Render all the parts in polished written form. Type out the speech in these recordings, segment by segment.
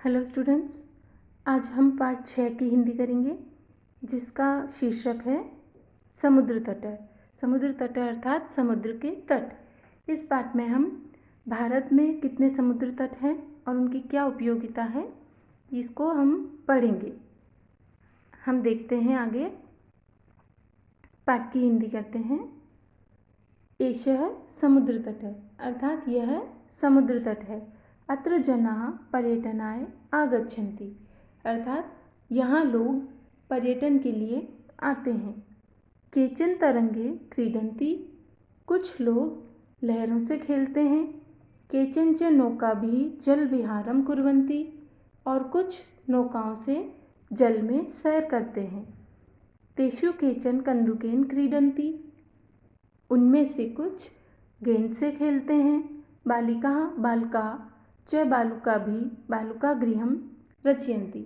Hello students, आज हम पाठ 6 की हिंदी करेंगे जिसका शीर्षक है समुद्र तट। समुद्र तट अर्थात समुद्र के तट। इस पाठ में हम भारत में कितने समुद्र तट हैं और उनकी क्या उपयोगिता है इसको हम पढ़ेंगे। हम देखते हैं आगे, पाठ की हिंदी करते हैं। एषः समुद्र तट अर्थात यह समुद्र तट है। अत्र जनाः पर्यटनाय आगच्छन्ति अर्थात यहाँ लोग पर्यटन के लिए आते हैं। केचन तरंगे क्रीडन्ति कुछ लोग लहरों से खेलते हैं। केचन च नौकाभिः जल विहारं कुर्वन्ति और कुछ नौकाओं से जल में सैर करते हैं। तेषु केचन कन्दुकेन क्रीडन्ति उनमें से कुछ गेंद से खेलते हैं। बालिकाः बालकाः च बालुकाभिः बालुकागृहं रचयन्ति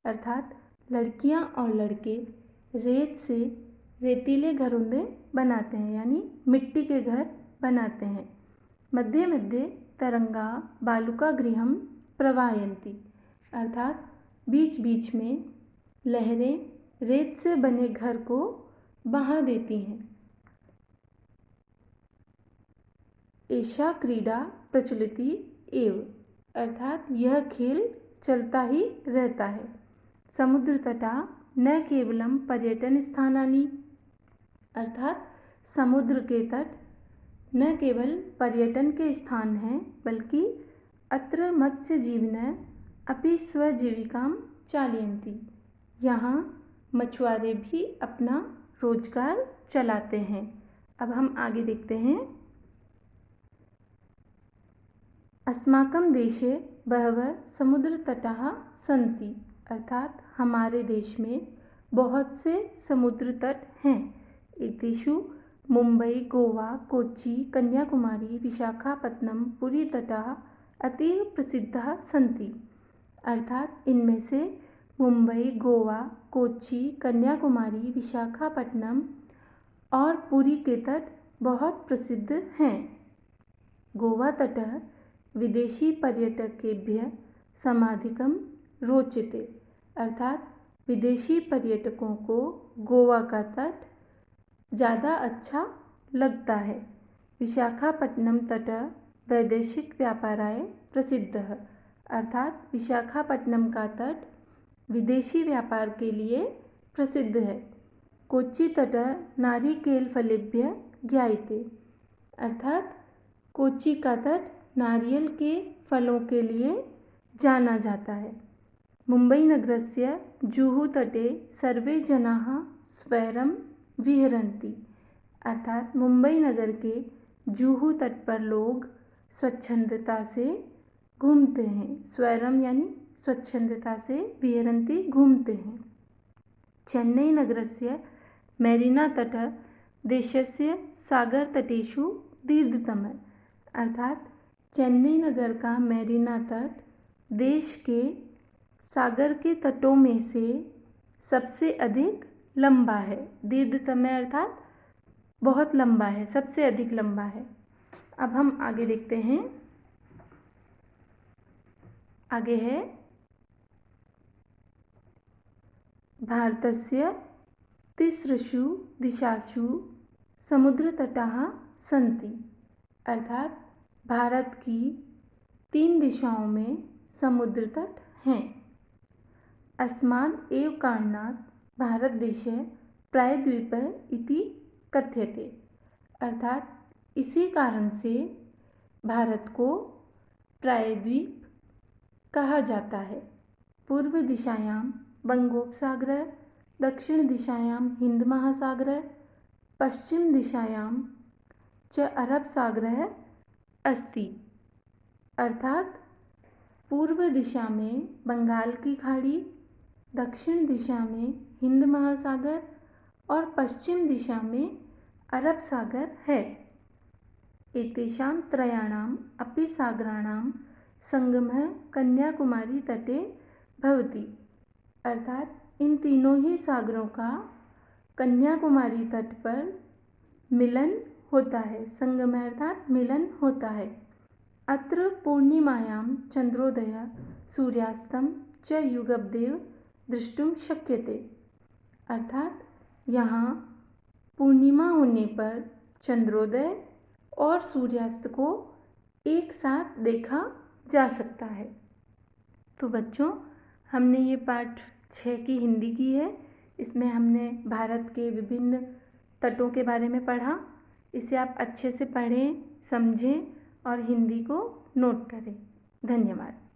अर्थात लड़कियां और लड़के रेत से रेतीले घरोंदे बनाते हैं, यानी मिट्टी के घर बनाते हैं। मध्ये मध्ये तरंगाः बालुकागृहं प्रवाहयन्ति अर्थात बीच बीच में लहरें रेत से बने घर को बहा देती हैं। एषा क्रीडा प्रचलति एव अर्थात यह खेल चलता ही रहता है। समुद्र तटा न केवलम पर्यटन स्थानानि अर्थात समुद्र के तट न केवल पर्यटन के स्थान हैं बल्कि अत्र मत्स्य जीवन अपि स्वजीविकां चालयन्ति यहाँ मछुआरे भी अपना रोजगार चलाते हैं। अब हम आगे देखते हैं। अस्माकं देशे बहवः समुद्रतटाः सन्ति अर्थात हमारे देश में बहुत से समुद्र तट हैं। एतेषु मुंबई, गोवा, कोच्चि, कन्याकुमारी, विशाखापत्तनम, पुरी तटाः अतीव प्रसिद्धाः सन्ति अर्थात इनमें से मुंबई, गोवा, कोच्चि, कन्याकुमारी, विशाखापत्तनम और पुरी के तट बहुत प्रसिद्ध हैं। गोवा तटः विदेशी पर्यटकेभ्यः समाधिकं रोचते अर्थात विदेशी पर्यटकों को गोवा का तट ज़्यादा अच्छा लगता है। विशाखापट्टनम तटः वैदेशिक व्यापाराय प्रसिद्धः अर्थात विशाखापट्टनम का तट विदेशी व्यापार के लिए प्रसिद्ध है। कोच्चि तटः नारिकेलफलेभ्यः ज्ञायते अर्थात कोच्चि का तट नारियल के फलों के लिए जाना जाता है। मुंबई नगरस्य जुहू तटे सर्वे जनाः स्वैरं विहरन्ति अर्थात मुंबई नगर के जुहू तट पर लोग स्वच्छंदता से घूमते हैं। स्वैरम यानी स्वच्छंदता से, विहरन्ति घूमते हैं। चेन्नई नगरस्य मेरीना तटः देशस्य सागरतटेषु दीर्घतमः अर्थात चेन्नई नगर का मेरीना तट देश के सागर के तटों में से सबसे अधिक लंबा है। दीर्घतम अर्थात बहुत लंबा है, सबसे अधिक लंबा है। अब हम आगे देखते हैं। आगे है भारतस्य तिसृषु दिशासु समुद्रतटाः सन्ति अर्थात भारत की 3 दिशाओं में समुद्र तट हैं। अस्माद् एव कारणात् भारतदेशः प्रायद्वीपः इति कथ्यते अर्थात इसी कारण से भारत को प्रायद्वीप कहा जाता है। पूर्व दिशायां बंगोपसागरः, दक्षिण दिशायां हिंद महासागरः, पश्चिम दिशायां च अरब सागरः अस्ति अर्थात पूर्व दिशा में बंगाल की खाड़ी, दक्षिण दिशा में हिंद महासागर और पश्चिम दिशा में अरब सागर है। एतेषां त्रयाणाम् अपि सागराणां संगमः कन्याकुमारी तटे भवति अर्थात इन तीनों ही सागरों का कन्याकुमारी तट पर मिलन होता है। संगम अर्थात मिलन होता है। अत्र पूर्णिमायां चंद्रोदय सूर्यास्तं च युगपदेव द्रष्टुम शक्यते। अर्थात यहाँ पूर्णिमा होने पर चंद्रोदय और सूर्यास्त को एक साथ देखा जा सकता है। तो बच्चों, हमने ये पाठ 6 की हिंदी की है। इसमें हमने भारत के विभिन्न तटों के बारे में पढ़ा। इसे आप अच्छे से पढ़ें, समझें और हिंदी को नोट करें। धन्यवाद।